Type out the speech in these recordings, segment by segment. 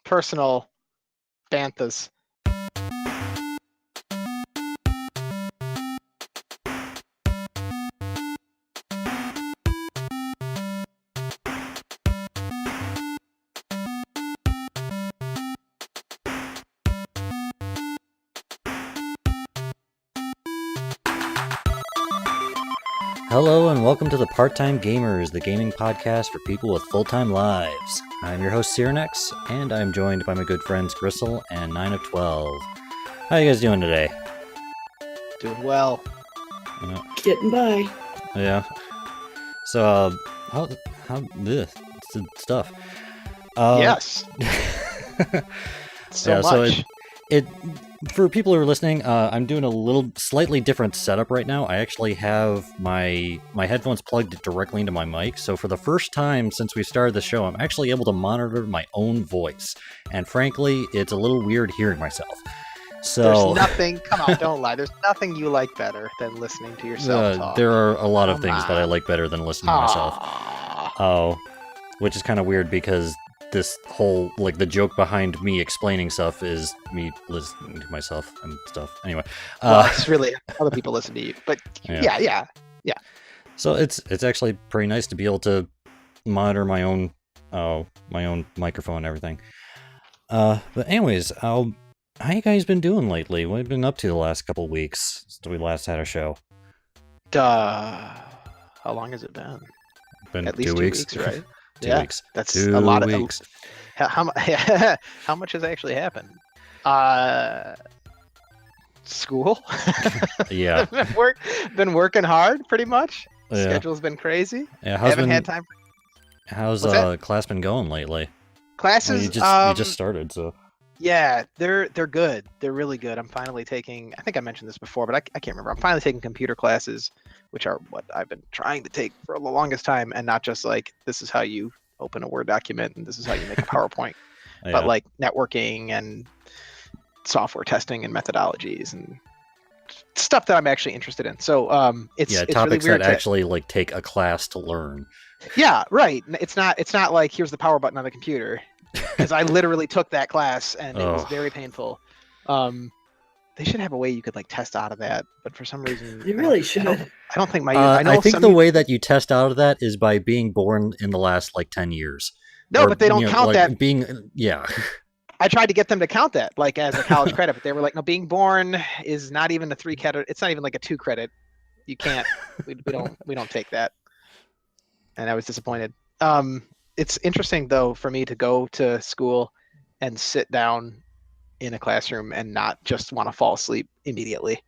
personal banthas. Hello and welcome to the Part-Time Gamers, the gaming podcast for people with full-time lives. I'm your host Cyranex, and I'm joined by my good friends Gristle and 9 of 12. How you guys doing today? Doing well. Getting by. Yeah. So, how this stuff? Yes. So much. So it for people who are listening, I'm doing a little slightly different setup right now. I actually have my headphones plugged directly into my mic, so for the first time since we started the show, I'm actually able to monitor my own voice. And frankly, it's a little weird hearing myself. So there's nothing, come on, don't lie. There's nothing you like better than listening to yourself talk. There are a lot of things that I like better than listening to myself. Oh, which is kind of weird because this whole, like, the joke behind me explaining stuff is me listening to myself and stuff. Anyway. Well, it's really other people listen to you. But yeah. So it's actually pretty nice to be able to monitor my own microphone and everything. But anyways, how you guys been doing lately? What have you been up to the last couple weeks since we last had a show? How long has it been? Been At least 2 weeks. 2 weeks, right? 2 Yeah, weeks. That's 2 a lot of weeks. How much has actually happened? School. Yeah. been working hard, pretty much. Yeah. Schedule's been crazy. Yeah. Haven't had time. How's What's that? class been going lately? Classes. You just started, so. Yeah, they're good. They're really good. I'm finally taking, I think I mentioned this before, but I can't remember. I'm finally taking computer classes, which are what I've been trying to take for the longest time, and not just like, this is how you open a Word document and this is how you make a PowerPoint, Yeah. but like networking and software testing and methodologies and stuff that I'm actually interested in. So it's topics really weird that actually like take a class to learn. Yeah, right. It's not like here's the power button on the computer, because I literally took that class and it was very painful. They should have a way you could like test out of that, but for some reason They really should. I don't think my. I think the way that you test out of that is by being born in the last like 10 years. No, but they don't count like, that. Yeah. I tried to get them to count that like as a college credit, but they were like, no, being born is not even a 3 credit. It's not even like a 2 credit. You can't. we don't take that. And I was disappointed. It's interesting though for me to go to school and sit down in a classroom and not just want to fall asleep immediately.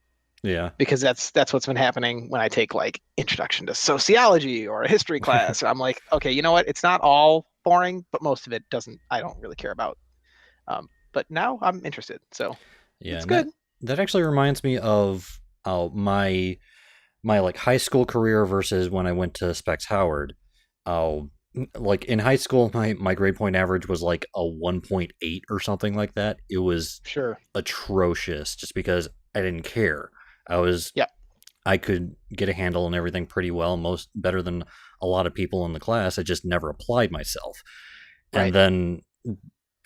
Yeah. Because that's what's been happening when I take like introduction to sociology or a history class. I'm like, okay, you know what? It's not all boring, but most of it I don't really care about. But now I'm interested, so yeah, it's good. That actually reminds me of my like high school career versus when I went to Specs Howard. Like in high school, my grade point average was like a 1.8 or something like that. It was atrocious just because I didn't care. I could get a handle on everything pretty well, better than a lot of people in the class. I just never applied myself. Right. And then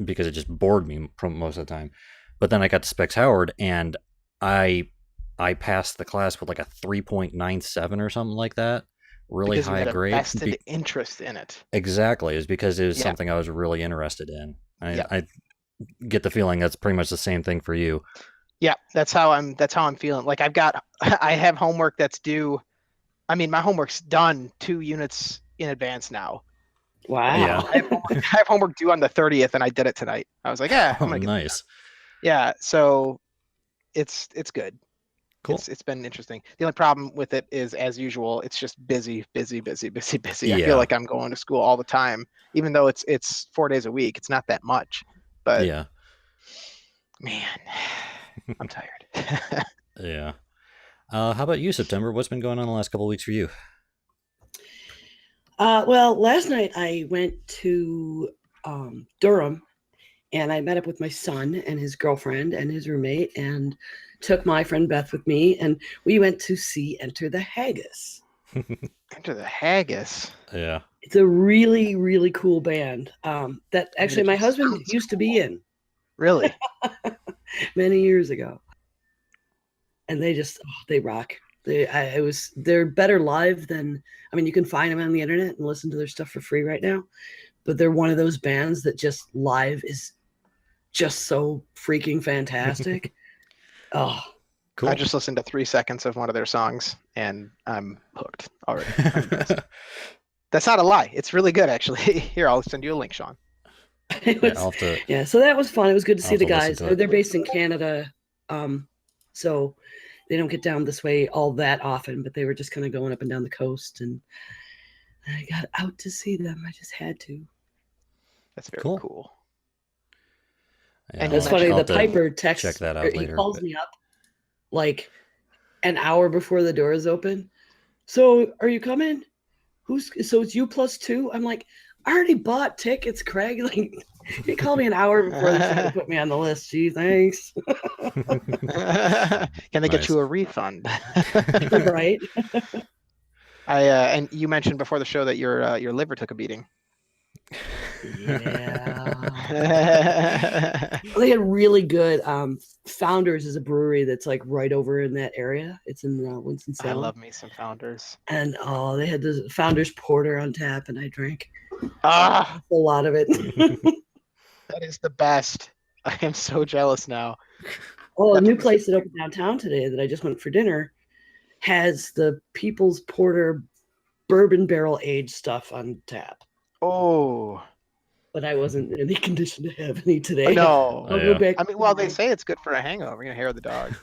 because it just bored me most of the time. But then I got to Specs Howard and I passed the class with like a 3.97 or something like that. Really because high you had grade. A vested interest in it. Exactly. It was because it was something I was really interested in. I get the feeling that's pretty much the same thing for you. Yeah, that's how I'm feeling. Like I have homework that's due. I mean, my homework's done 2 units in advance now. Wow. Yeah. I have homework due on the 30th and I did it tonight. I was like, I'm gonna get nice. Yeah, so it's good. Cool. It's been interesting. The only problem with it is, as usual, it's just busy. Yeah. I feel like I'm going to school all the time, even though it's 4 days a week. It's not that much, but yeah, man, I'm tired. Yeah. How about you, September? What's been going on the last couple of weeks for you? Well, last night I went to Durham, and I met up with my son and his girlfriend and his roommate, and took my friend Beth with me, and we went to see Enter the Haggis. Enter the Haggis. Yeah. It's a really, really cool band that actually my just husband sounds used to be cool. in Really? many years ago. And they rock. They're better live than, I mean, you can find them on the internet and listen to their stuff for free right now, but they're one of those bands that just live is just so freaking fantastic. Oh, Cool. I just listened to 3 seconds of one of their songs and I'm hooked already. I'm impressed. That's not a lie. It's really good, actually. Here, I'll send you a link, Sean. it Yeah, was, I'll have to. yeah, so that was fun. It was good to I'll see have the to listen guys. to it. They're based in Canada, so they don't get down this way all that often, but they were just kind of going up and down the coast, and I got out to see them. I just had to. That's very Cool. cool. Yeah, And It's I'll funny. have The to Piper texts. check that out He later. calls me up like an hour before the doors open. So, are you coming? So it's you plus two? I'm like, I already bought tickets, Craig. Like, he called me an hour before they should put me on the list. Gee, thanks. Can they get Nice. you a refund? Right? And you mentioned before the show that your liver took a beating. Yeah. They had really good. Founders is a brewery that's like right over in that area. It's in I Winston-Salem. love me some Founders. And they had the Founders Porter on tap, and I drank Ah, a lot of it. that is the best. I am so jealous now. Oh, a That's new what- place that opened downtown today that I just went for dinner has the People's Porter bourbon barrel aged stuff on tap. Oh But I wasn't in any condition to have any today. no! I'll Yeah. go back. I mean, well, they say it's good for a hangover. You're gonna hair of the dog.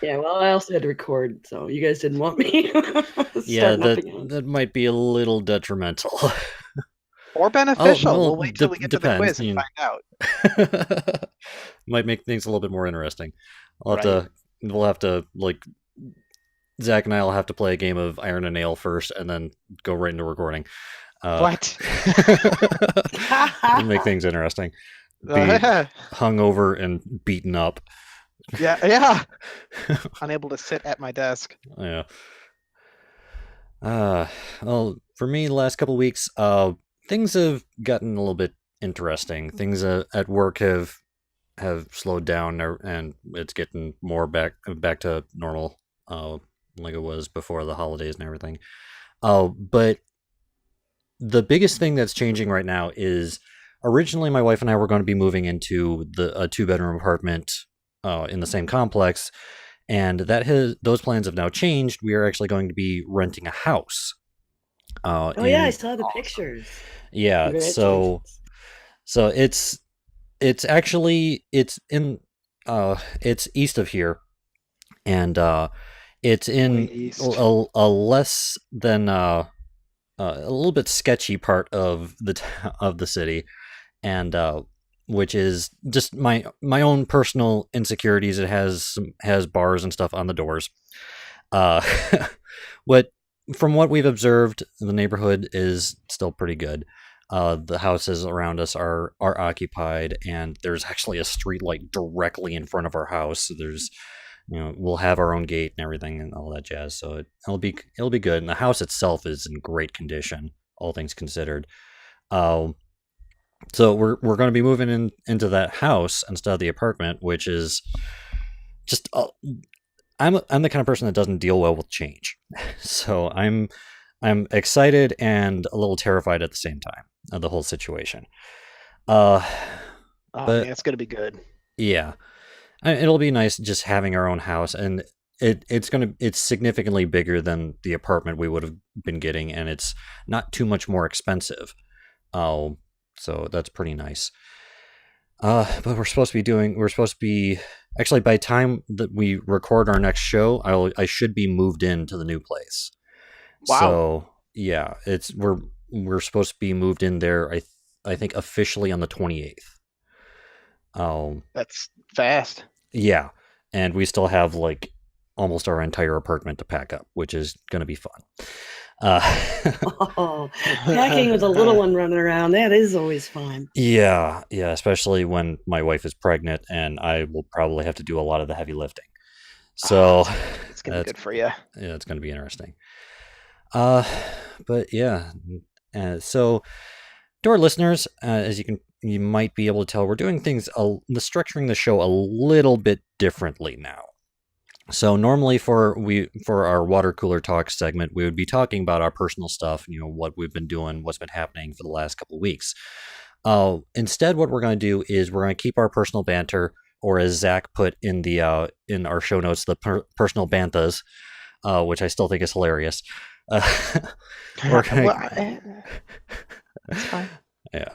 Yeah, well, I also had to record, so you guys didn't want me. Yeah, starting up again. that might be a little detrimental. Or beneficial. well, We'll wait till we get to the depends, quiz and you know. find out. Might make things a little bit more interesting. We'll have to like Zach and I will have to play a game of Iron and Nail first, and then go right into recording. What? Make things interesting. Be hungover and beaten up. yeah. Unable to sit at my desk. Yeah. Well, for me, the last couple of weeks, things have gotten a little bit interesting. Things at work have slowed down, and it's getting more back to normal, like it was before the holidays and everything. But the biggest thing that's changing right now is originally my wife and I were going to be moving into a 2-bedroom apartment in the same complex, and those plans have now changed. We are actually going to be renting a house. Oh yeah, I saw the pictures. Yeah, so it's actually it's east of here, and it's in East. a less than a little bit sketchy part of the city, and which is just my own personal insecurities. It has bars and stuff on the doors. From what we've observed, the neighborhood is still pretty good. The houses around us are occupied, and there's actually a street light directly in front of our house. There's, we'll have our own gate and everything and all that jazz. So it'll be good. And the house itself is in great condition, all things considered. So we're going to be moving into that house instead of the apartment, which is just I'm the kind of person that doesn't deal well with change. So I'm excited and a little terrified at the same time of the whole situation. But Man, it's gonna be good. yeah, it'll be nice just having our own house, and it's significantly bigger than the apartment we would have been getting, and it's not too much more expensive. So that's pretty nice. But we're supposed to be actually, by the time that we record our next show, I should be moved into the new place. Wow. So yeah, we're supposed to be moved in there. I think officially on the 28th. That's fast. Yeah, and we still have like almost our entire apartment to pack up, which is going to be fun. Packing with a little one running around, that is always fun. Yeah, especially when my wife is pregnant, and I will probably have to do a lot of the heavy lifting. So it's gonna be good for you. yeah, it's going to be interesting. Uh, but yeah, so to our listeners, as you might be able to tell, we're doing things, structuring the show a little bit differently now. So normally for our water cooler talk segment, we would be talking about our personal stuff, what we've been doing, what's been happening for the last couple of weeks. Instead, what we're going to do is we're going to keep our personal banter, or as Zach put in the in our show notes, the personal banthas, which I still think is hilarious. We're gonna, Well, that's fine. yeah,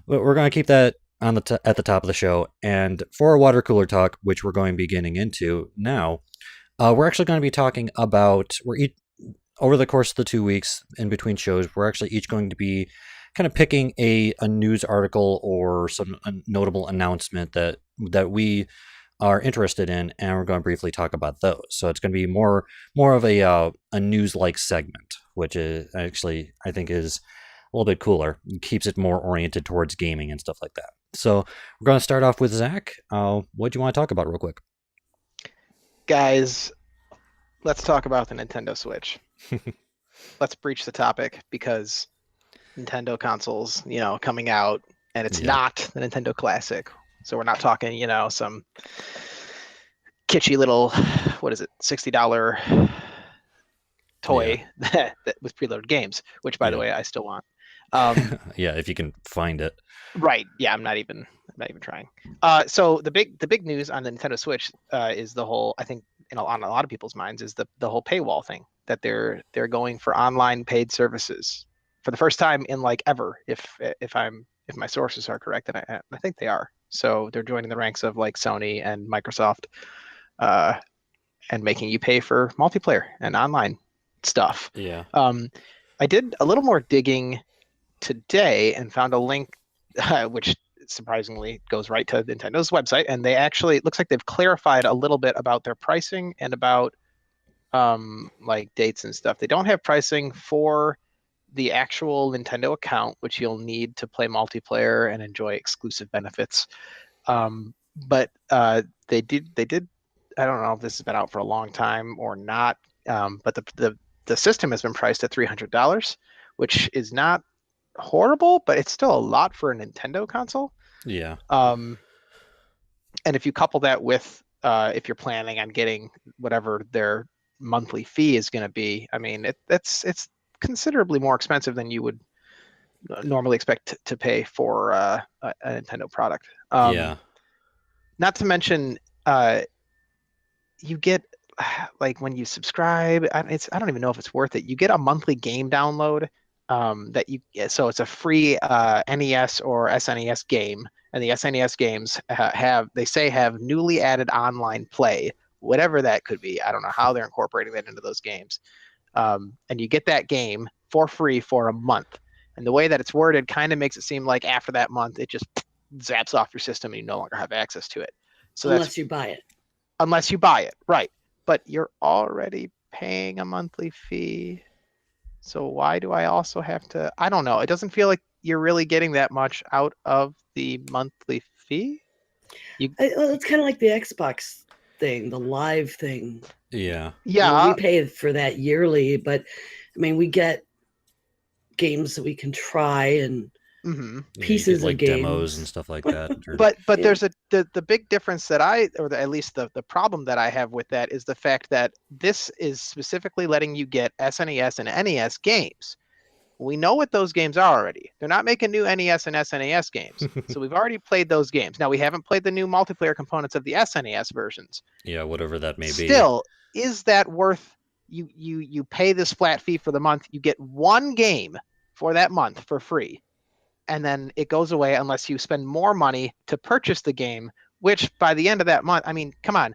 we're going to keep that on at the top of the show. And for our water cooler talk, which we're going to be getting into now, we're actually going to be talking about over the course of the 2 weeks in between shows. We're actually each going to be kind of picking a news article or some notable announcement that we are interested in, and we're going to briefly talk about those. So it's going to be more of a news-like segment, which is actually, I think, is a little bit cooler. It keeps it more oriented towards gaming and stuff like that. So we're going to start off with Zach. What do you want to talk about real quick? Guys, let's talk about the Nintendo Switch. Let's breach the topic, because Nintendo consoles, coming out, and it's not the Nintendo Classic. So we're not talking, some kitschy little, what is it, $60 toy that with preloaded games, which, by the way, I still want. Yeah, if you can find it. Right. Yeah, I'm not even trying. So the big news on the Nintendo Switch is the whole, I think, on a lot of people's minds, is the whole paywall thing, that they're going for online paid services for the first time in like ever, if my sources are correct, and I think they are. So they're joining the ranks of like Sony and Microsoft, and making you pay for multiplayer and online stuff. Yeah. I did a little more digging today and found a link, which surprisingly goes right to Nintendo's website, and they actually, it looks like they've clarified a little bit about their pricing and about like dates and stuff. They don't have pricing for the actual Nintendo account, which you'll need to play multiplayer and enjoy exclusive benefits. But they did. I don't know if this has been out for a long time or not. But the system has been priced at $300, which is not horrible, but it's still a lot for a Nintendo console. Yeah. And if you couple that with if you're planning on getting whatever their monthly fee is going to be, I mean, it's considerably more expensive than you would normally expect to pay for a Nintendo product. Yeah. Not to mention, you get, like, when you subscribe, I don't even know if it's worth it. You get a monthly game download, so it's a free NES or SNES game, and the SNES games have newly added online play, whatever that could be. I don't know how they're incorporating that into those games. And you get that game for free for a month. And the way that it's worded kind of makes it seem like after that month, it just zaps off your system and you no longer have access to it. So unless you buy it. Unless you buy it, right. But you're already paying a monthly fee. So why do I also have to? I don't know. It doesn't feel like you're really getting that much out of the monthly fee. It's kind of like the Xbox thing, the live thing. Yeah. Yeah. We pay for that yearly, but I mean, we get games that we can try and pieces like of games. demos and stuff like that. But there's the big difference that at least the problem that I have with that is the fact that this is specifically letting you get SNES and NES games. We know what those games are already. They're not making new NES and SNES games. So we've already played those games. Now, we haven't played the new multiplayer components of the SNES versions. Yeah, whatever that may be. Still, is that worth, you pay this flat fee for the month, you get one game for that month for free, and then it goes away unless you spend more money to purchase the game, which by the end of that month, I mean, come on.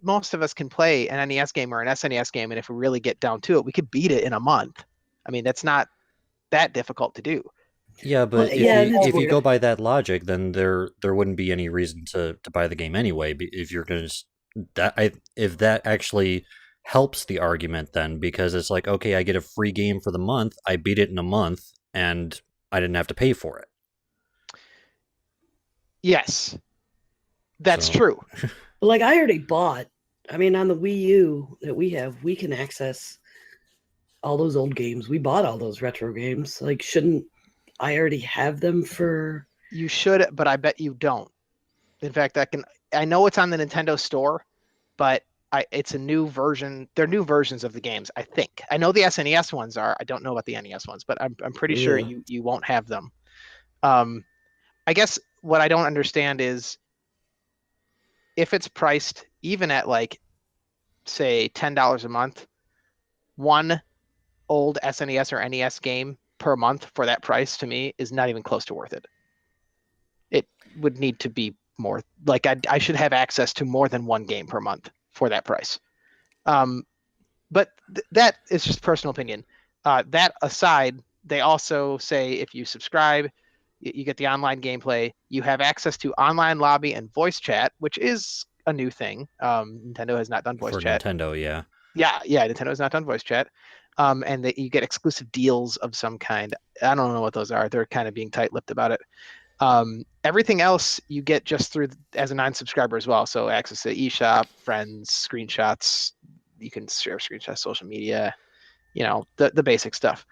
Most of us can play an NES game or an SNES game, and if we really get down to it, we could beat it in a month. I mean, that's not that difficult to do. Yeah, but if you go by that logic, then there wouldn't be any reason to buy the game anyway. If you're going to, if that actually helps the argument, then, because it's like, okay, I get a free game for the month, I beat it in a month, and I didn't have to pay for it. Yes, that's true. Like, I already bought. I mean, on the Wii U that we have, we can access all those old games. We bought all those retro games. Like, shouldn't I already have them for? You should, but I bet you don't. In fact, I know it's on the Nintendo store, but it's a new version. They're new versions of the games, I think. I know the SNES ones are. I don't know about the NES ones, but I'm pretty sure Yeah. you won't have them. I guess what I don't understand is if it's priced even at like, say, $10 a month, one old SNES or NES game per month for that price to me is not even close to worth it. It would need to be more like I should have access to more than one game per month for that price. But that is just personal opinion. That aside, they also say if you subscribe, you get the online gameplay. You have access to online lobby and voice chat, which is a new thing. Nintendo has not done voice For chat. Nintendo, yeah. Yeah, Nintendo has not done voice chat. And you get exclusive deals of some kind. I don't know what those are. They're kind of being tight-lipped about it. Everything else you get just through as a non-subscriber as well. So access to eShop, friends, screenshots. You can share screenshots, social media, the basic stuff.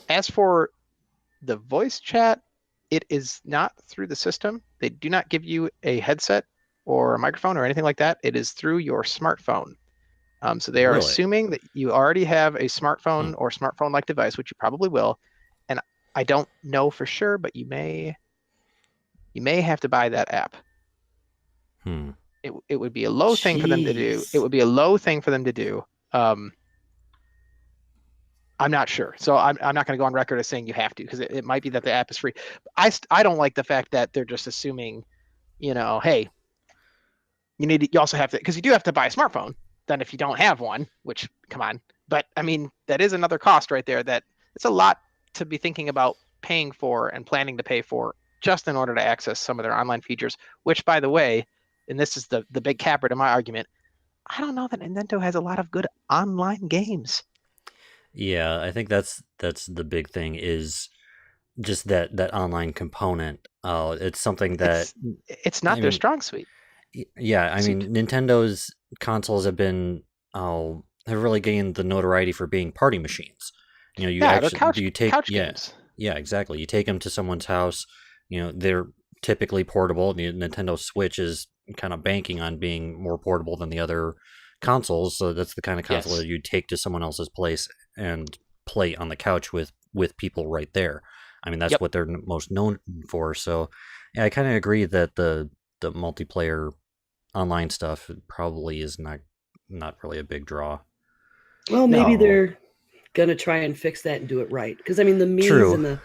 As for the voice chat, it is not through the system. They do not give you a headset or a microphone or anything like that. It is through your smartphone. So they are Really? assuming that you already have a smartphone or smartphone-like device, which you probably will. And I don't know for sure, but you may have to buy that app. It would be a low thing for them to do. Jeez. It would be a low thing for them to do. I'm not sure. So I'm not going to go on record as saying you have to, because it might be that the app is free. I don't like the fact that they're just assuming, hey, you also have to, because you do have to buy a smartphone. Then if you don't have one, which, come on. But I mean, that is another cost right there. That it's a lot to be thinking about paying for and planning to pay for just in order to access some of their online features, which, by the way, and this is the big capper to my argument, I don't know that Nintendo has a lot of good online games. Yeah, I think that's the big thing, is just that online component. It's something that It's not I their mean, strong suite. yeah, I mean, Nintendo's consoles have really gained the notoriety for being party machines. You Yeah, they're actually couch games. yeah, exactly. You take them to someone's house. They're typically portable. The Nintendo Switch is kind of banking on being more portable than the other consoles. So that's the kind of console Yes. that you take to someone else's place and play on the couch with people right there. I mean, that's Yep. what they're most known for. So yeah, I kind of agree that the multiplayer online stuff probably is not really a big draw. Well, maybe No. they're gonna try and fix that and do it right. Because I mean, the Mii's True. and the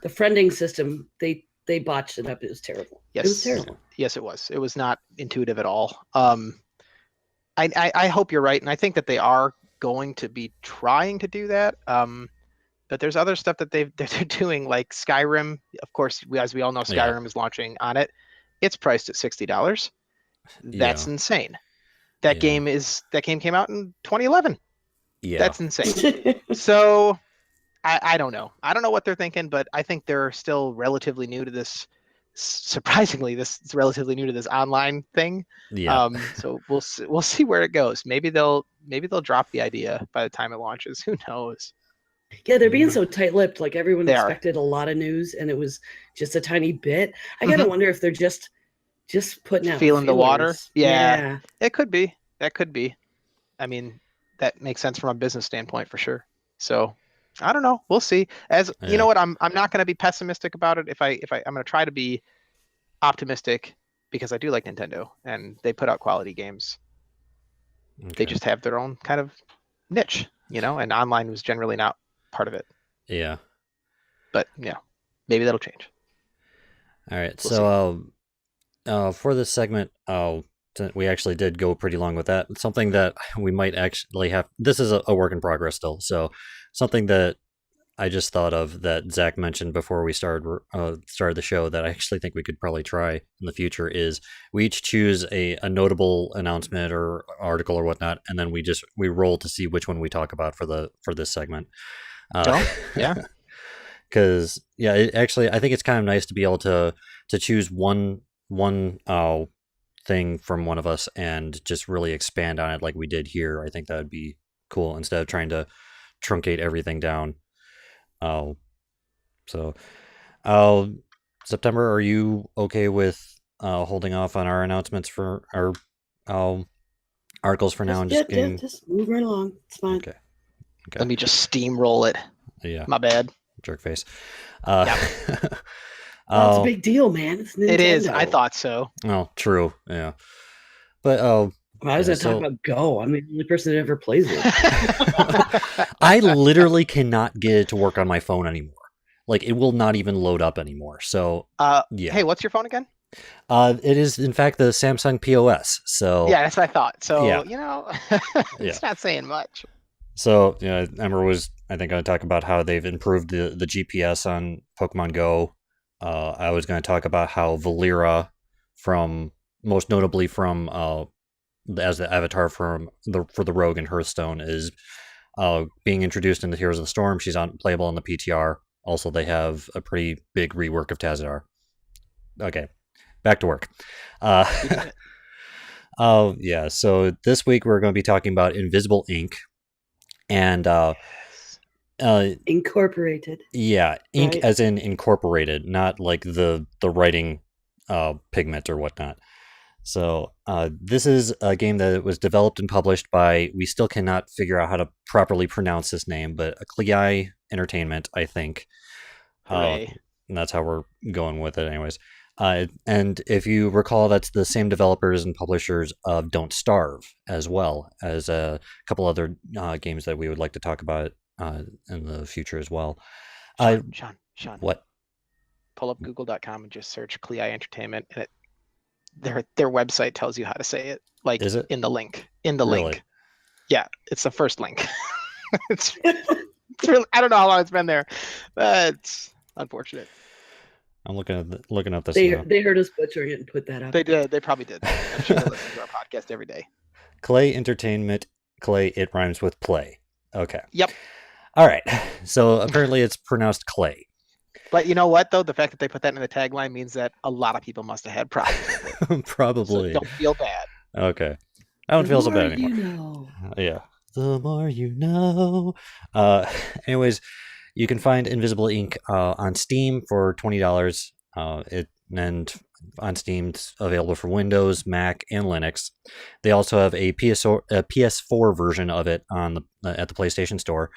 friending system, they botched it up. It was terrible. Yes. It was terrible. Yes, it was. It was not intuitive at all. I hope you're right, and I think that they are going to be trying to do that. But there's other stuff that they're doing, like Skyrim. Of course, as we all know, Skyrim is launching on it. It's priced at $60. That's insane. That game came out in 2011. Yeah. That's insane. So I don't know. I don't know what they're thinking, but I think they're still relatively new to this. Surprisingly, this is relatively new to this online thing. Yeah. So we'll see where it goes. Maybe they'll drop the idea by the time it launches. Who knows? Yeah, they're being so tight-lipped. Like, everyone They are. expected a lot of news, and it was just a tiny bit. I gotta wonder if they're just putting out feeling the water. feelers. Yeah, it could be. That could be. I mean, that makes sense from a business standpoint for sure. So I don't know. We'll see. You know what? I'm not going to be pessimistic about it. I'm going to try to be optimistic, because I do like Nintendo and they put out quality games. Okay. They just have their own kind of niche, and online was generally not part of it. Yeah. But yeah, maybe that'll change. All right. We'll So for this segment, we actually did go pretty long with that. Something that we might actually have. This is a work in progress still. So something that I just thought of that Zach mentioned before we started the show that I actually think we could probably try in the future is we each choose a notable announcement or article or whatnot, and then we roll to see which one we talk about for this segment. Yeah. Because actually I think it's kind of nice to be able to choose one thing from one of us and just really expand on it like we did here. I think that would be cool, instead of trying to truncate everything down. So, September, are you okay with holding off on our announcements for our articles for now and just getting... just move right along. It's fine. Okay. Let me just steamroll it. Yeah. My bad. Jerk face. It's a big deal, man. It's Nintendo. It is. I thought so. Oh, true. Yeah. But I was going to talk about Go. I'm the only person that ever plays it. I literally cannot get it to work on my phone anymore. Like, it will not even load up anymore. So, yeah. Hey, what's your phone again? It is, in fact, the Samsung POS. So yeah, that's what I thought. So, yeah. It's not saying much. So, Emma was, I think, going to talk about how they've improved the GPS on Pokemon Go. I was going to talk about how Valera, most notably from as the avatar for the Rogue in Hearthstone, is being introduced into Heroes of the Storm. She's playable on the PTR. Also, they have a pretty big rework of Tazadar. Okay, back to work. Yeah. So this week we're going to be talking about Invisible Ink, and Incorporated. Yeah, ink right? as in incorporated, not like the writing pigment or whatnot. So this is a game that was developed and published by, we still cannot figure out how to properly pronounce this name, but Klei Entertainment, I think. Hooray. And that's how we're going with it anyways. And if you recall, that's the same developers and publishers of Don't Starve, as well as a couple other games that we would like to talk about in the future as well. Sean. What? Pull up google.com and just search Klei Entertainment, and their website tells you how to say it. Like, is it? In the link. Really? Link. Yeah, it's the first link. it's really, I don't know how long it's been there, but it's unfortunate. I'm looking up this. They heard us butchering it and put that up. They did. They probably did. I'm sure they listen to our podcast every day. Klei Entertainment. Klei, it rhymes with play. Okay. Yep. All right. So apparently it's pronounced Clay. But you know what, though? The fact that they put that in the tagline means that a lot of people must have had problems. Probably. So don't feel bad. Okay. I don't feel so bad anymore. You know. Yeah. The more you know. Anyways, you can find Invisible Ink on Steam for $20. And on Steam, it's available for Windows, Mac, and Linux. They also have a PS4 version of it at the PlayStation Store.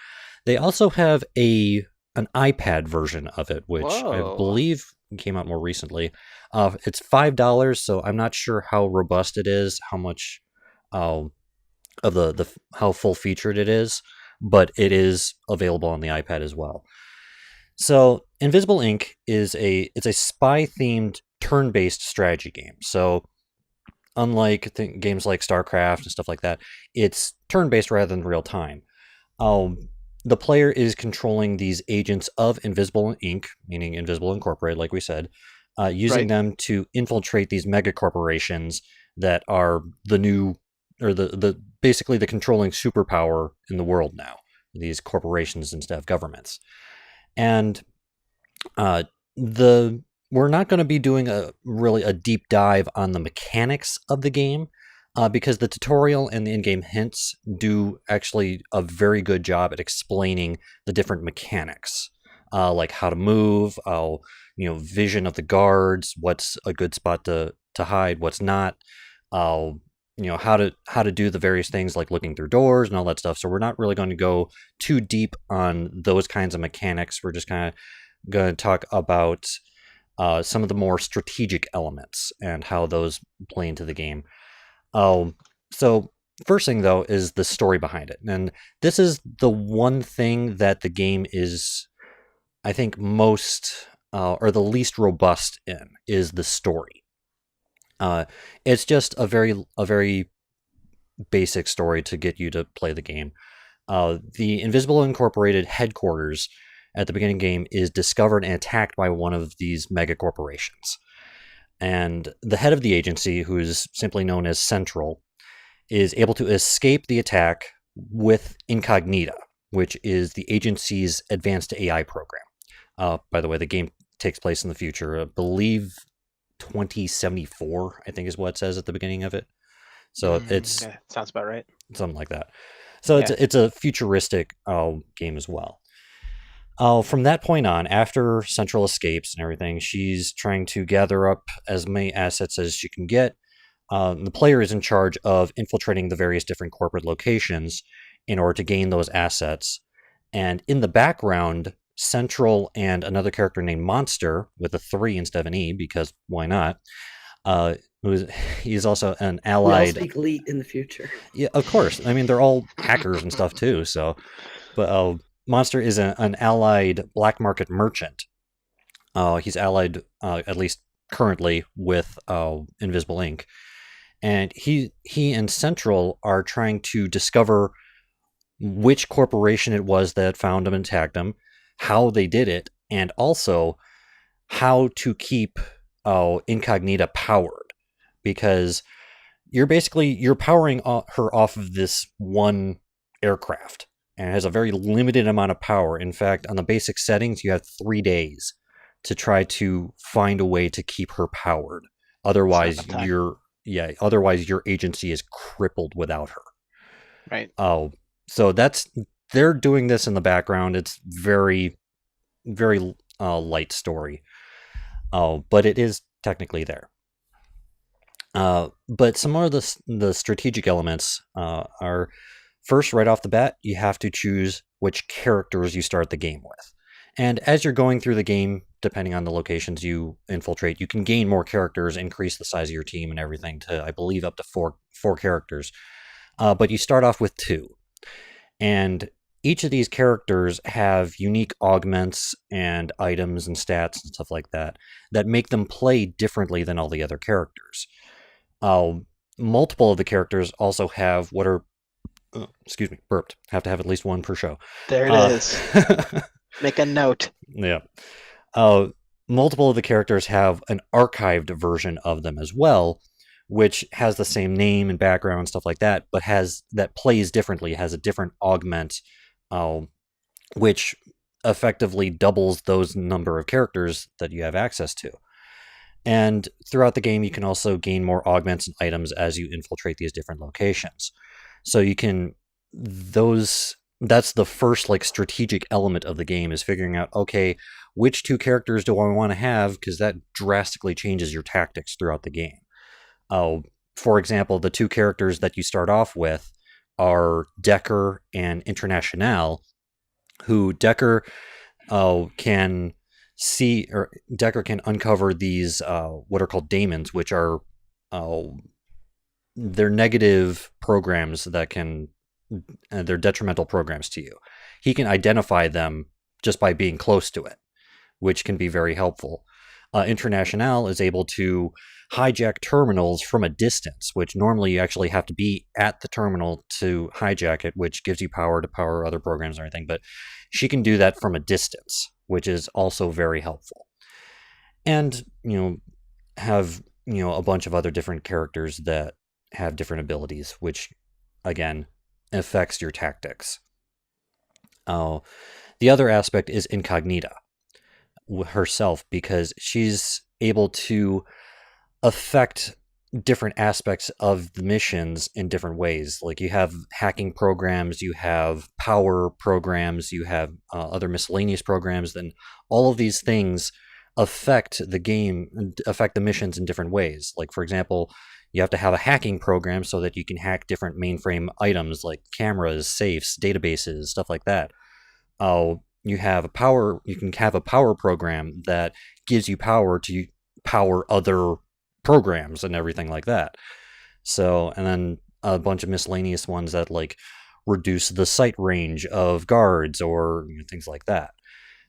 They also have an iPad version of it, which I believe came out more recently. It's $5, so I'm not sure how robust it is, how much of how full featured it is, but it is available on the iPad as well. So Invisible Ink it's a spy themed turn-based strategy game. So unlike games like StarCraft and stuff like that, it's turn-based rather than real time. The player is controlling these agents of Invisible Ink, meaning Invisible Incorporated, like we said, using them to infiltrate these mega corporations that are the new, or the basically the controlling superpower in the world now. These corporations instead of governments. And we're not going to be doing a deep dive on the mechanics of the game, because the tutorial and the in-game hints do actually a very good job at explaining the different mechanics, like how to move, vision of the guards, what's a good spot to hide, what's not, how to do the various things like looking through doors and all that stuff. So we're not really going to go too deep on those kinds of mechanics. We're just kind of going to talk about some of the more strategic elements and how those play into the game. So first thing, though, is the story behind it. And this is the one thing that the game is, I think, most or the least robust in, is the story. It's just a very basic story to get you to play the game. The Invisible Incorporated headquarters at the beginning of the game is discovered and attacked by one of these mega corporations. And the head of the agency, who is simply known as Central, is able to escape the attack with Incognita, which is the agency's advanced AI program. By the way, the game takes place in the future. I believe 2074, I think is what it says at the beginning of it. So it's... Yeah, sounds about right. Something like that. So Yeah. it's a futuristic game as well. From that point on, after Central escapes and everything, she's trying to gather up as many assets as she can get. The player is in charge of infiltrating the various different corporate locations in order to gain those assets. And in the background, Central and another character named Monster, with a 3 instead of an E, because why not? He's also an We all allied. speak elite in the future. Yeah, of course. I mean, they're all hackers and stuff too. So, but Monster is an allied black market merchant. He's allied, at least currently, with Invisible Inc. And he and Central are trying to discover which corporation it was that found him and attacked him, how they did it, and also how to keep Incognita powered, because you're powering her off of this one aircraft, and it has a very limited amount of power. In fact, on the basic settings, you have 3 days to try to find a way to keep her powered. Otherwise, It's not enough time. otherwise your agency is crippled without her. Right. So they're doing this in the background. It's very, very light story. But it is technically there. But some of the strategic elements are, first, right off the bat, you have to choose which characters you start the game with. And as you're going through the game, depending on the locations you infiltrate, you can gain more characters, increase the size of your team and everything to, I believe, up to four characters. But you start off with 2. And each of these characters have unique augments and items and stats and stuff like that make them play differently than all the other characters. Multiple of the characters also have what are, excuse me, burped. Have to have at least one per show. There it is. Make a note. Yeah. Multiple of the characters have an archived version of them as well, which has the same name and background and stuff like that, but that plays differently, has a different augment, which effectively doubles those number of characters that you have access to. And throughout the game, you can also gain more augments and items as you infiltrate these different locations. So you can, that's the first strategic element of the game, is figuring out, okay, which 2 characters do I want to have, because that drastically changes your tactics throughout the game. For example, the 2 characters that you start off with are Decker and International, who Decker can see, or Decker can uncover these what are called daemons, which are they're negative programs that can they're detrimental programs to you. He can identify them just by being close to it, which can be very helpful. International is able to hijack terminals from a distance, which normally you actually have to be at the terminal to hijack it, which gives you power to power other programs and everything. But she can do that from a distance, which is also very helpful. And, have, a bunch of other different characters that have different abilities, which, again, affects your tactics. The other aspect is Incognita herself, because she's able to affect different aspects of the missions in different ways. Like, you have hacking programs, you have power programs, you have other miscellaneous programs, then all of these things affect the game, affect the missions in different ways. Like, for example, you have to have a hacking program so that you can hack different mainframe items like cameras, safes, databases, stuff like that. You can have a power program that gives you power to power other programs and everything like that. So, and then a bunch of miscellaneous ones that reduce the sight range of guards or things like that.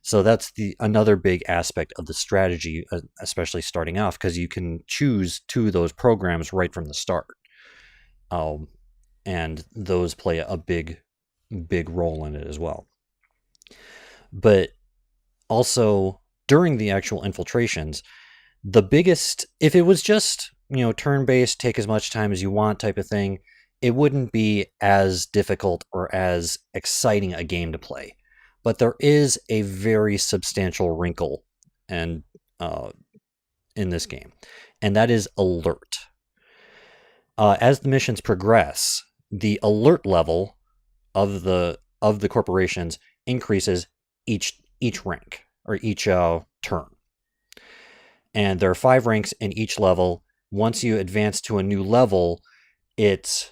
So that's another big aspect of the strategy, especially starting off, because you can choose 2 of those programs right from the start. And those play a big role in it as well. But also, during the actual infiltrations, the biggest, if it was just, turn-based, take as much time as you want type of thing, it wouldn't be as difficult or as exciting a game to play. But there is a very substantial wrinkle in this game, and that is alert. As the missions progress, the alert level of the corporations increases each rank or each turn. And there are 5 ranks in each level. Once you advance to a new level, it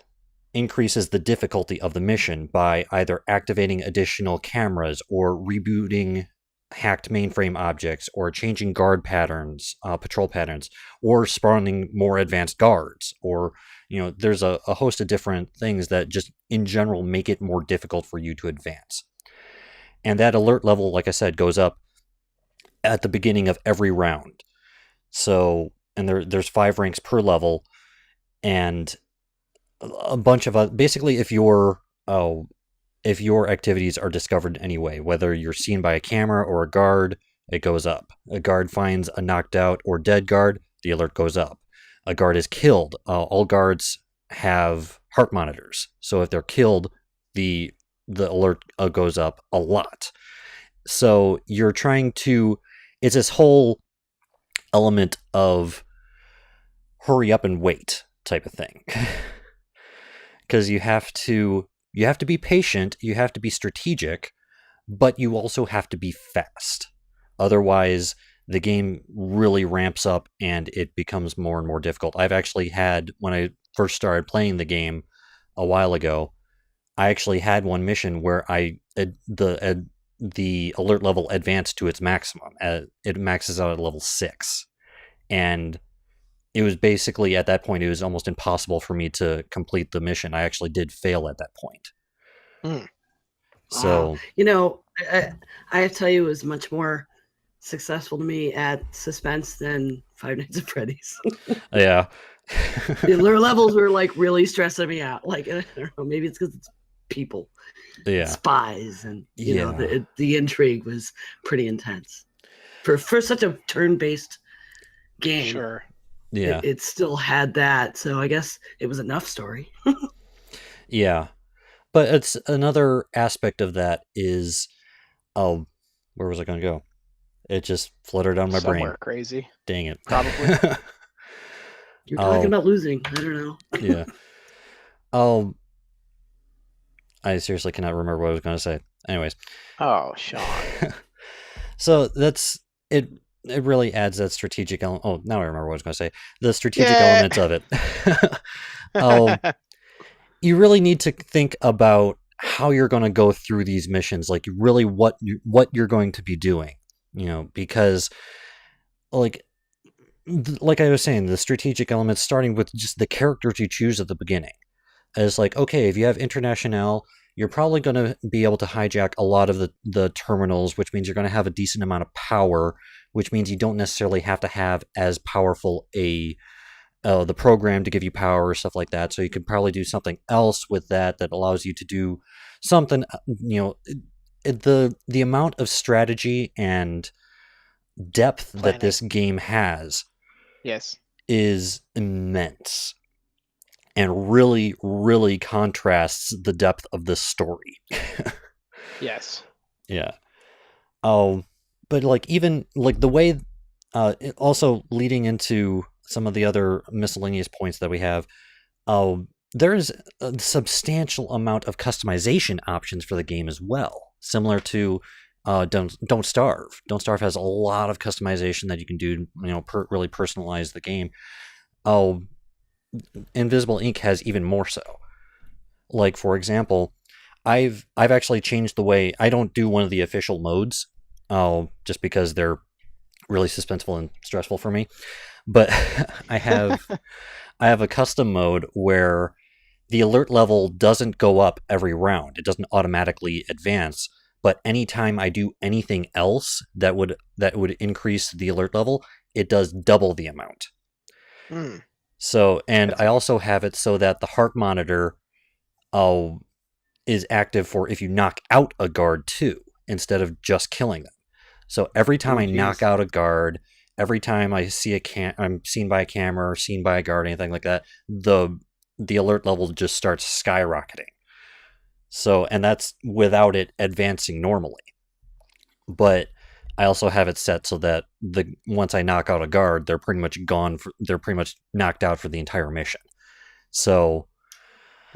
increases the difficulty of the mission by either activating additional cameras or rebooting hacked mainframe objects or changing guard patterns, patrol patterns, or spawning more advanced guards, or there's a host of different things that just in general make it more difficult for you to advance. And that alert level, like I said, goes up at the beginning of every round. So, and there's 5 ranks per level, and a bunch of basically if your activities are discovered anyway, whether you're seen by a camera or a guard, it goes up. A guard finds a knocked out or dead guard, the alert goes up. A guard is killed. All guards have heart monitors, so if they're killed, the alert goes up a lot. So you're trying to, it's this whole element of hurry up and wait type of thing. Because you have to be patient, you have to be strategic, but you also have to be fast. Otherwise, the game really ramps up and it becomes more and more difficult. I've actually had, when I first started playing the game a while ago, I actually had one mission where the alert level advanced to its maximum. It maxes out at level 6. And it was basically, at that point, it was almost impossible for me to complete the mission. I actually did fail at that point. Mm. So, I have to tell you, it was much more successful to me at suspense than Five Nights at Freddy's. Yeah. The alert levels were like really stressing me out. Like, I don't know, maybe it's because it's people, spies, and you know, the intrigue was pretty intense for such a turn-based game. Sure. Yeah. It still had that, so I guess it was enough story. Yeah. But it's another aspect of that is, where was I going to go? It just fluttered on my Somewhere brain. crazy. Dang it. Probably. You're talking about losing. I don't know. Yeah. I seriously cannot remember what I was going to say. Anyways. Oh, Sean. So that's it. It really adds that strategic element. Oh, now I remember what I was going to say. The strategic elements of it. You really need to think about how you're going to go through these missions, like really what you're going to be doing, because like I was saying, the strategic elements, starting with just the characters you choose at the beginning. Is like, okay, if you have International, you're probably going to be able to hijack a lot of the terminals, which means you're going to have a decent amount of power, which means you don't necessarily have to have as powerful the program to give you power or stuff like that. So you could probably do something else with that allows you to do something, the amount of strategy and depth that this game has is immense. And really, really contrasts the depth of this story. Yes. Yeah. But like even like the way, also leading into some of the other miscellaneous points that we have, there is a substantial amount of customization options for the game as well, similar to Don't Starve. Don't Starve has a lot of customization that you can do, really personalize the game. Invisible Ink has even more so. Like, for example, I've actually changed the way I don't do one of the official modes, just because they're really suspenseful and stressful for me. But I have a custom mode where the alert level doesn't go up every round. It doesn't automatically advance. But anytime I do anything else that would increase the alert level, it does double the amount. Mm. So, and I also have it so that the heart monitor is active for if you knock out a guard too, instead of just killing them. So every time I knock out a guard, every time I see I'm seen by a camera or seen by a guard, anything like that, the alert level just starts skyrocketing. So, and that's without it advancing normally. But I also have it set so that once I knock out a guard, they're pretty much knocked out for the entire mission. So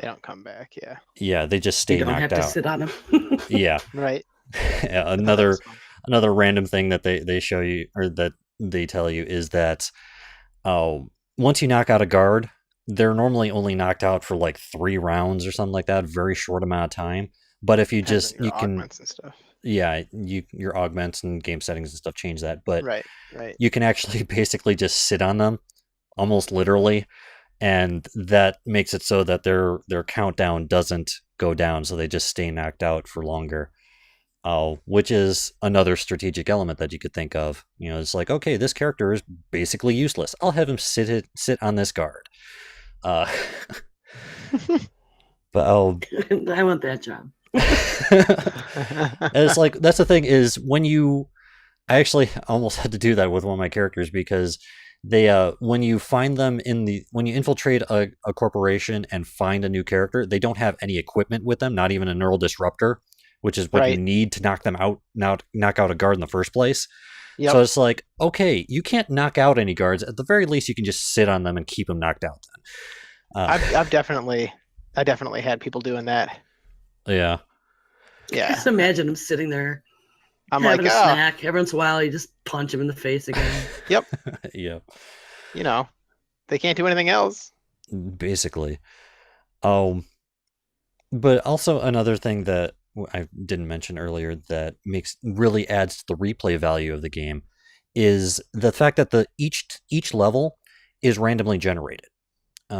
They don't come back. Yeah. Yeah, they just You stay don't have knocked to out. sit on them. Yeah. Right. Yeah, That another was fun. another random thing that they show you or that they tell you is that once you knock out a guard, they're normally only knocked out for like 3 rounds or something like that, very short amount of time. But if you Depends on just your you can augments and stuff. yeah, your augments and game settings and stuff change that, but Right. Right. you can actually basically just sit on them almost literally, and that makes it so that their countdown doesn't go down, so they just stay knocked out for longer. Which is another strategic element that you could think of. You know, it's like, okay, this character is basically useless. I'll have him sit on this guard. Uh, but I want that job. and it's like that's the thing is when you I actually almost had to do that with one of my characters because they when you find them when you infiltrate a corporation and find a new character, they don't have any equipment with them, not even a neural disruptor, which is what you Right. need to knock them out, knock out a guard in the first place. Yep. So it's like, okay, you can't knock out any guards. At the very least, you can just sit on them and keep them knocked out. Then, I've definitely had people doing that. yeah, Yeah. Just imagine him sitting there I'm like, having a oh, snack. Every once in a while, you just punch him in the face again. yeah, you know, they can't do anything else. basically. But also another thing that I didn't mention earlier that really adds to the replay value of the game is the fact that each level is randomly generated.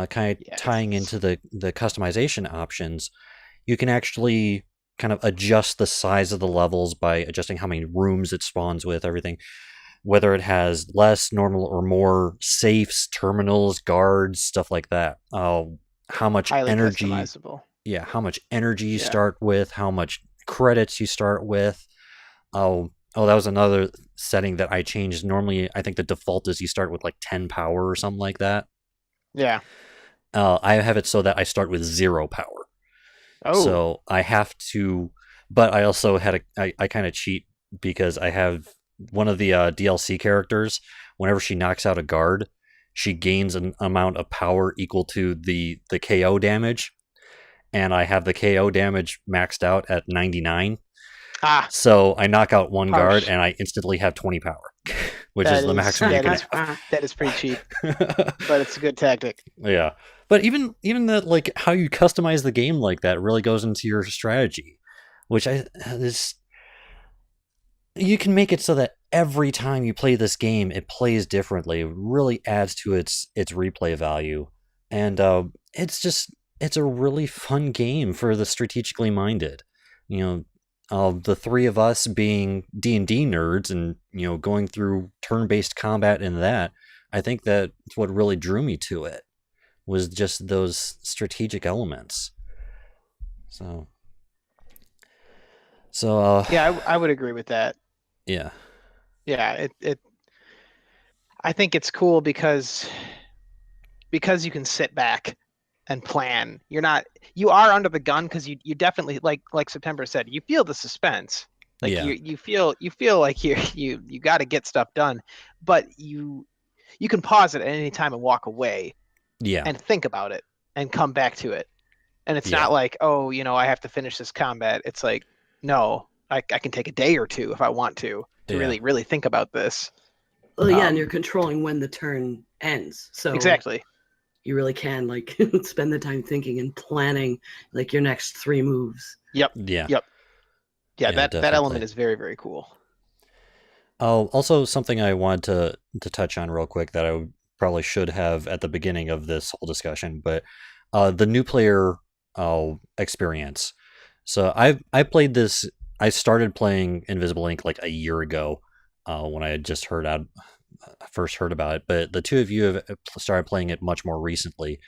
Kind of tying Yes. into the customization options, you can actually kind of adjust the size of the levels by adjusting how many rooms it spawns with, everything. Whether it has less, normal, or more safes, terminals, guards, stuff like that. How much Highly energy? customizable. Yeah, how much energy you Yeah. start with, how much credits you start with. That was another setting that I changed. Normally, I think the default is you start with like 10 power or something like that. Yeah. I have it so that I start with 0 power. Oh. So I have to, but I also had I kind of cheat because I have one of the DLC characters. Whenever she knocks out a guard, she gains an amount of power equal to the KO damage, and I have the KO damage maxed out at 99. So I knock out one guard and I instantly have 20 power, which is the maximum you can have. That is pretty cheap, but it's a good tactic. Yeah, but even that, like how you customize the game like that really goes into your strategy, which you can make it so that every time you play this game, it plays differently. It really adds to its replay value, and it's a really fun game for the strategically minded. You know, the three of us being D&D nerds and going through turn-based combat in that, I think that's what really drew me to it, was just those strategic elements. So yeah, I would agree with that. Yeah. Yeah, I think it's cool because you can sit back and plan. You are under the gun because you definitely, like September said, you feel the suspense. Like you feel like you got to get stuff done, but you can pause it at any time and walk away. Yeah. And think about it and come back to it. And it's not like, oh, I have to finish this combat. It's like, no, I can take a day or two if I want to really, really think about this. Well, yeah, and you're controlling when the turn ends. So exactly. You really can spend the time thinking and planning your next 3 moves. Yep. Yeah. Yep. Yeah, that element is very, very cool. Also, something I wanted to touch on real quick that I probably should have at the beginning of this whole discussion, but the new player experience. So I played this. I started playing Invisible Ink like a year ago when I had just first heard about it. But the two of you have started playing it much more recently.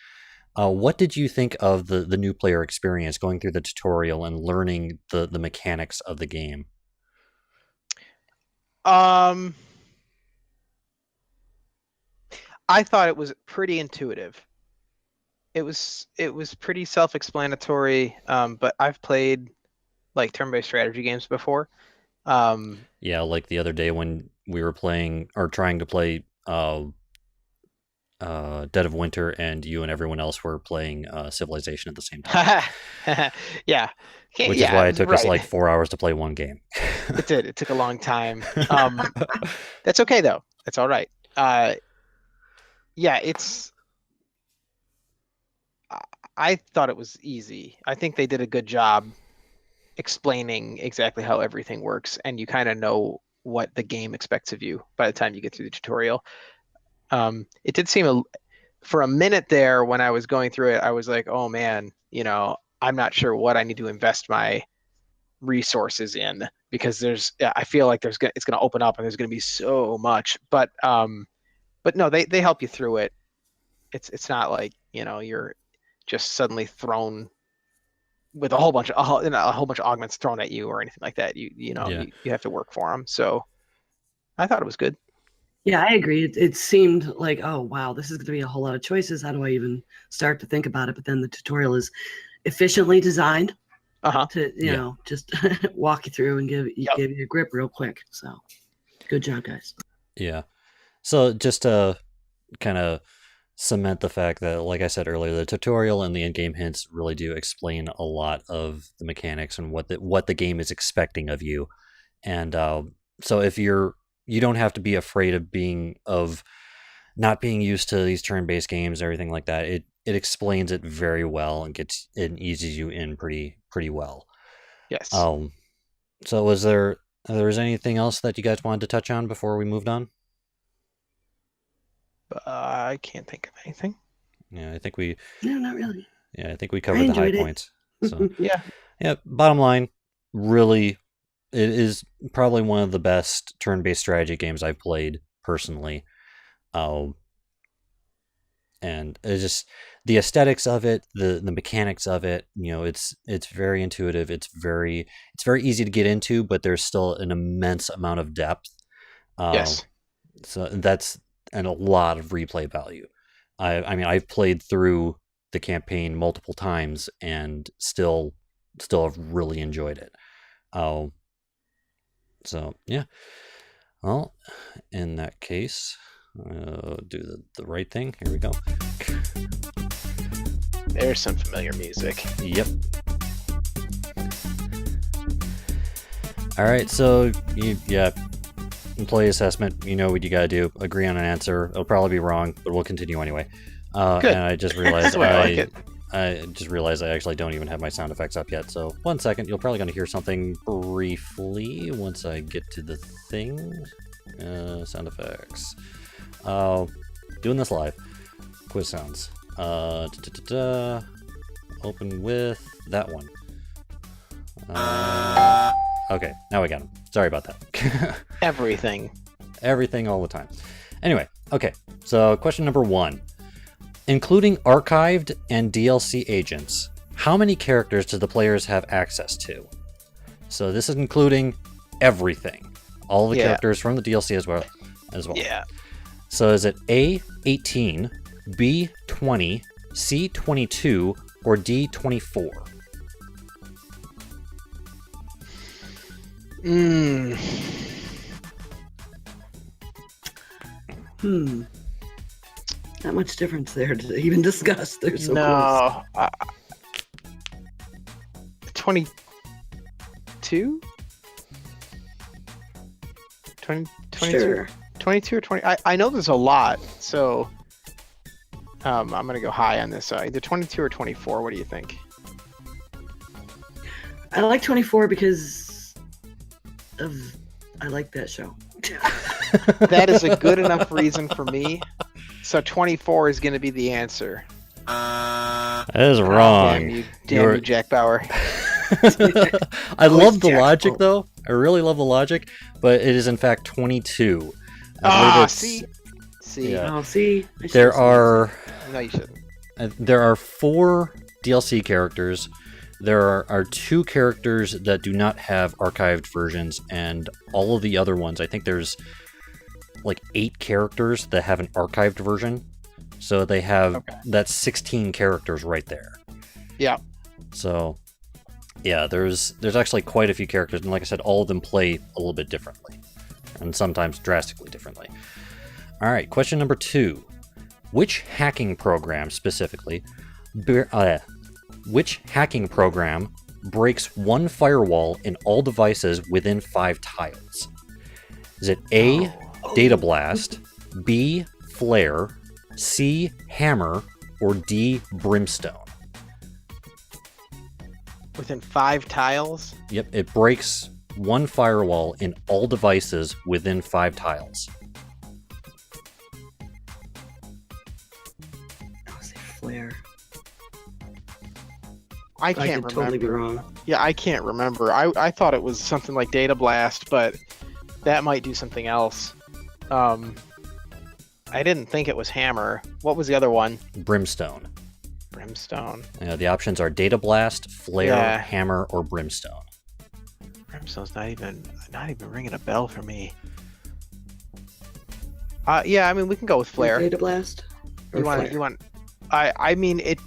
What did you think of the new player experience, going through the tutorial and learning the mechanics of the game? I thought it was pretty intuitive. It was pretty self-explanatory, but I've played turn-based strategy games before. Yeah, like the other day when we were playing or trying to play Dead of Winter, and you and everyone else were playing Civilization at the same time. Yeah. Which is why it took us right. like 4 hours to play one game. It did. It took a long time. That's okay though. That's all right. Yeah, I thought it was easy. I think they did a good job explaining exactly how everything works, and you kind of know what the game expects of you by the time you get through the tutorial. It did seem for a minute there when I was going through it, I was like, oh man, I'm not sure what I need to invest my resources in, because I feel like it's going to open up and there's going to be so much. But no, they help you through it. It's not like you're just suddenly thrown with a whole bunch of augments thrown at you or anything like that. You have to work for them. So I thought it was good. Yeah, I agree. It seemed like, oh wow, this is going to be a whole lot of choices. How do I even start to think about it? But then the tutorial is efficiently designed to just walk you through and give you a grip real quick. So good job, guys. Yeah. So just to kind of cement the fact that, like I said earlier, the tutorial and the in-game hints really do explain a lot of the mechanics and what the game is expecting of you. And so if you don't have to be afraid of not being used to these turn-based games and everything like that. It explains it very well and eases you in pretty well. Yes. So was there anything else that you guys wanted to touch on before we moved on? I can't think of anything. Yeah, I think No, not really. Yeah, I think we covered the high points. So yeah. Bottom line, really, it is probably one of the best turn-based strategy games I've played personally. And it's just the aesthetics of it, the mechanics of it. It's very intuitive. It's very easy to get into, but there's still an immense amount of depth. Yes. So that's and a lot of replay value. I mean, I've played through the campaign multiple times and still have really enjoyed it. So yeah. Well, in that case, do the right thing. Here we go. There's some familiar music. Yep. All right, so employee assessment. You know what you gotta do. Agree on an answer. It'll probably be wrong, but we'll continue anyway. Good. And I just realized I just realized I actually don't even have my sound effects up yet. So 1 second, you're probably gonna hear something briefly once I get to the thing. Sound effects. Doing this live. Quiz sounds. Open with that one. Okay, now we got them. Sorry about that. Everything all the time. Anyway, okay. So question number 1. Including archived and DLC agents, how many characters do the players have access to? So this is including everything. All the characters from the DLC as well. Yeah. So is it A, 18, B, 20, C, 22, or D, 24? Not much difference there to even discuss. They're so no. 22? 22? Sure. 22 or 20? I know there's a lot, so I'm going to go high on this. Either 22 or 24. What do you think? I like 24 because I like that show. That is a good enough reason for me. So 24 is going to be the answer. That is wrong. Damn you, Jack Bauer. I love the logic, though. I really love the logic, but it is in fact 22. See. Yeah. Oh, see. There are. No, you shouldn't. There are 4 DLC characters. There are 2 characters that do not have archived versions, and all of the other ones, I think there's like 8 characters that have an archived version. So they have that's 16 characters right there. Yeah. So yeah, there's actually quite a few characters, and like I said, all of them play a little bit differently, and sometimes drastically differently. All right, question number 2. Which hacking program specifically, which hacking program breaks one firewall in all devices within 5 tiles? Is it A, Data Blast, B, Flare, C, Hammer, or D, Brimstone? Within 5 tiles? Yep, it breaks one firewall in all devices within 5 tiles. I'll say Flare. I I can't could remember. totally be wrong. Yeah, I can't remember. I thought it was something like Data Blast, but that might do something else. I didn't think it was Hammer. What was the other one? Brimstone. Brimstone. The options are Data Blast, Flare, Yeah. Hammer, or Brimstone. Brimstone's not even ringing a bell for me. Yeah, I mean we can go with Flare. Data Blast. Or Flare? You want? I mean it.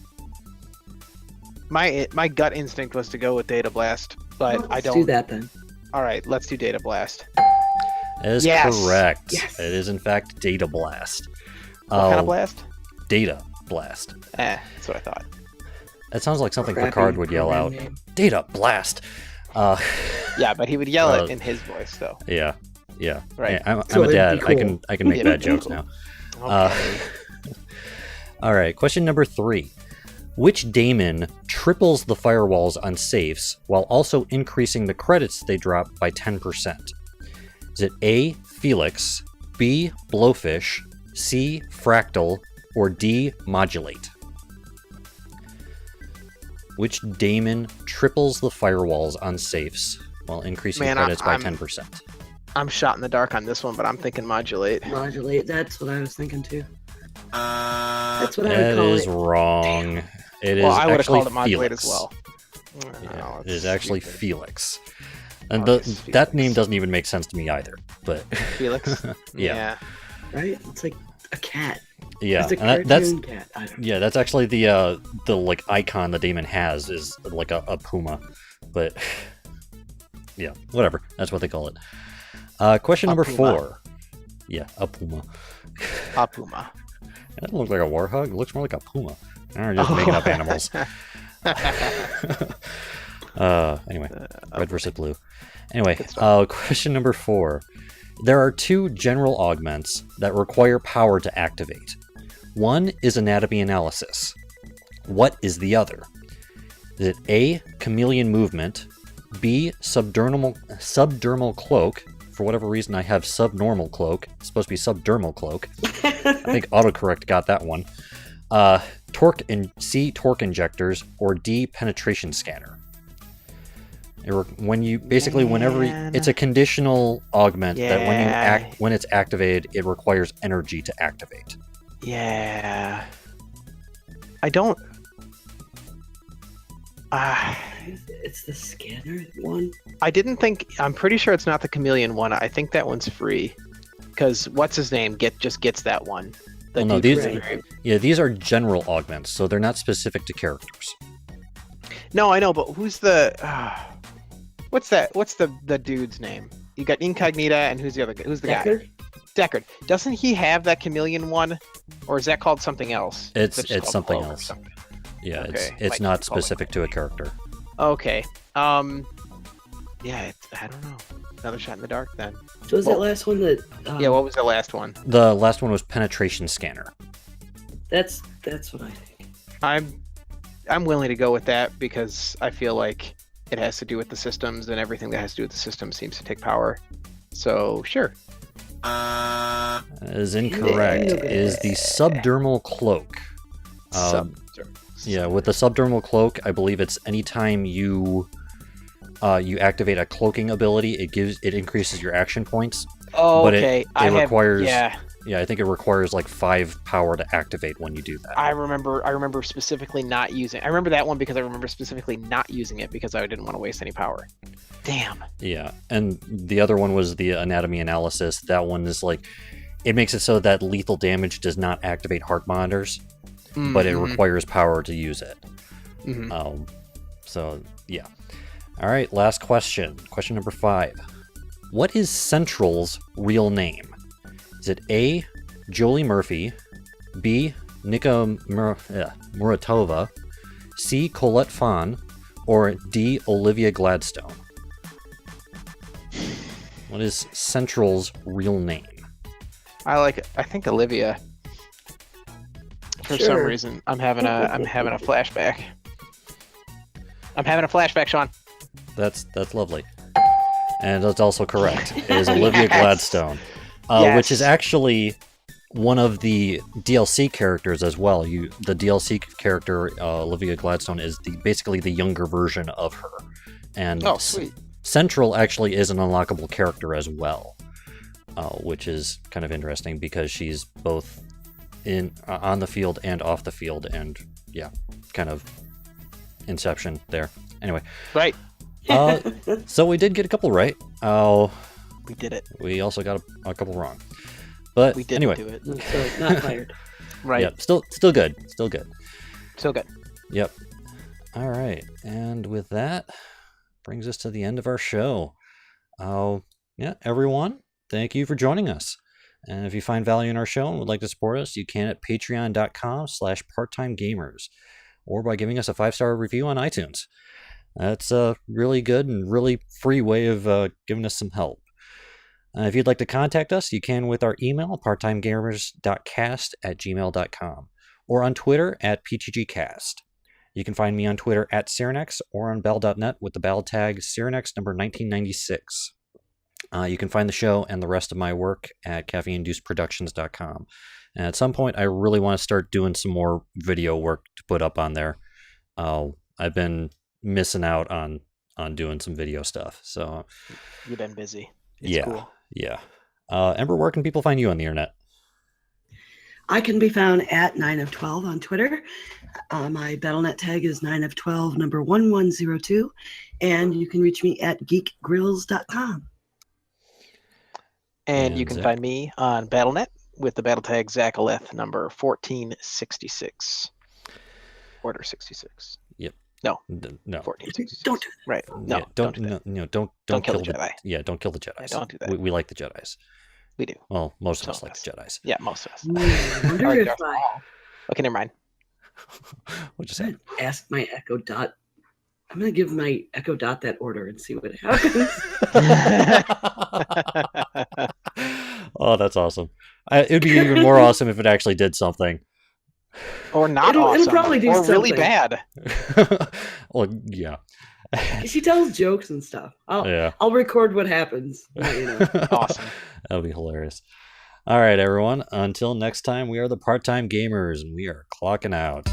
My gut instinct was to go with Data Blast, but I Let's don't. do that then. All right, let's do Data Blast. That is Yes! correct. Yes! It is in fact Data Blast. What kind of blast? Data Blast. That's what I thought. That sounds like something Crappy Picard would yell program out. name. Data Blast. Yeah, but he would yell Uh, it in his voice, though. Yeah. Yeah. Right. Yeah, I'm So a it'd dad. be I cool. can make Yeah, bad it'd be jokes cool. now. Okay. All right. Question number 3. Which daemon triples the firewalls on safes while also increasing the credits they drop by 10%? Is it A, Felix, B, Blowfish, C, Fractal, or D, Modulate? Which daemon triples the firewalls on safes while increasing Man, credits by I'm- 10%? I'm shot in the dark on this one, but I'm thinking Modulate. Modulate. That's what I was thinking too. That's what I would That call is it. wrong. It is Well, I would have actually called it Modulate Felix. as well. Yeah, Oh, it it's is actually stupid. Felix. And Oh, it's that name Felix. doesn't even make sense to me either. But Felix. Yeah. Right? It's like a cat. yeah, It's a and that's cartoon cat. I don't know. yeah, that's actually the like icon the daemon has is like a puma. But yeah, whatever. That's what they call it. Question A number puma. 4. Yeah, a puma. Apuma. It doesn't look like a warthog. It looks more like a puma. I'm just making up animals. Anyway, red versus blue. Anyway, Good stuff. question number 4. There are 2 general augments that require power to activate. One is anatomy analysis. What is the other? Is it A, chameleon movement, B, subdermal cloak? For whatever reason, I have subnormal cloak. It's supposed to be subdermal cloak. I think autocorrect got that one. C, torque injectors, or D, penetration scanner. Whenever Man. it's a conditional augment that Yeah. when it's activated, it requires energy to activate. Yeah. I don't. It's the scanner one. I didn't think. I'm pretty sure it's not the chameleon one. I think that one's free. Because what's his name just gets that one. The Well, no, dude these- from the- Yeah, these are general augments, so they're not specific to characters. No, I know, but who's the? What's that? What's the dude's name? You got Incognita, and who's the other guy? Who's the guy? Deckard? Deckard. Doesn't he have that chameleon one, or is that called something else? It's just it's called something Cloak or else. something? Yeah, Okay, it's might not call it specific to a character. Okay. Yeah. I don't know. Another shot in the dark then. So was Well- that last one that? Yeah. What was the last one? The last one was penetration scanner. That's what I think. I'm willing to go with that because I feel like it has to do with the systems, and everything that has to do with the system seems to take power. So sure. That is incorrect. It is the subdermal cloak. Sub- Yeah, with the subdermal cloak, I believe it's anytime you activate a cloaking ability, it increases your action points. Oh, but okay. it requires- Yeah, Yeah, I think it requires like 5 power to activate when you do that. I remember specifically not using. I remember that one because I remember specifically not using it because I didn't want to waste any power. Damn. Yeah, and the other one was the anatomy analysis. That one is like, it makes it so that lethal damage does not activate heart monitors, but it Mhm, requires power to use it. mhm. So yeah. All right, last question. Question number 5. What is Central's real name? Is it A, Jolie Murphy, B. Nika Muratova, C. Colette Fawn, or D. Olivia Gladstone? What is Central's real name? I think Olivia. For some Sure. reason, I'm having a flashback. I'm having a flashback, Sean. That's lovely. And that's also correct. It is Olivia Yes. Gladstone, which is Yes. actually one of the DLC characters as well. The DLC character Olivia Gladstone is basically the younger version of her, and Oh, sweet. Central actually is an unlockable character as well, which is kind of interesting because she's both on the field and off the field, and yeah, kind of Inception there. Anyway, Right. so we did get a couple right. We did it. We also got a couple wrong, but We did anyway, do it. So not fired. Right. yeah, still good, still good. So good. Yep. All right, and with that, brings us to the end of our show. Yeah, everyone, thank you for joining us. And if you find value in our show and would like to support us, you can at patreon.com/parttimegamers, or by giving us a 5-star review on iTunes. That's a really good and really free way of giving us some help. If you'd like to contact us, you can with our email, parttimegamers.cast@gmail.com, or on Twitter at PTGcast. You can find me on Twitter at Cyrenex or on Bell.net with the battle tag Cyrenex number 1996. You can find the show and the rest of my work at caffeineinducedproductions.com. And at some point, I really want to start doing some more video work to put up on there. I've been missing out on doing some video stuff. So You've been busy. It's yeah, cool. yeah. Ember, where can people find you on the internet? I can be found at 9 of 12 on Twitter. My BattleNet tag is 9 of 12 number 1102, and you can reach me at geekgrills.com. And you And can Zach. find me on BattleNet with the battle tag Zachaleth number 1466. Order 66. No. 1466. Don't do Right. No, Yeah, don't do that. don't kill the Jedi. Yeah, don't kill the Jedi. Yeah, don't do that. We like the Jedis. We do. Well, most of Some us of like us. the Jedis. Yeah, most of us. that. I wonder Alright, if that's I all. Okay, never mind. What'd you say? should ask my Echo Dot. I'm going to give my Echo Dot that order and see what happens. Oh, that's awesome. It would be even more awesome if it actually did something. Or not It'll awesome. probably do or really something. bad. Well, yeah. She tells jokes and stuff. Yeah. I'll record what happens. You know. Awesome. That would be hilarious. All right, everyone. Until next time, we are the Part-Time Gamers, and we are clocking out.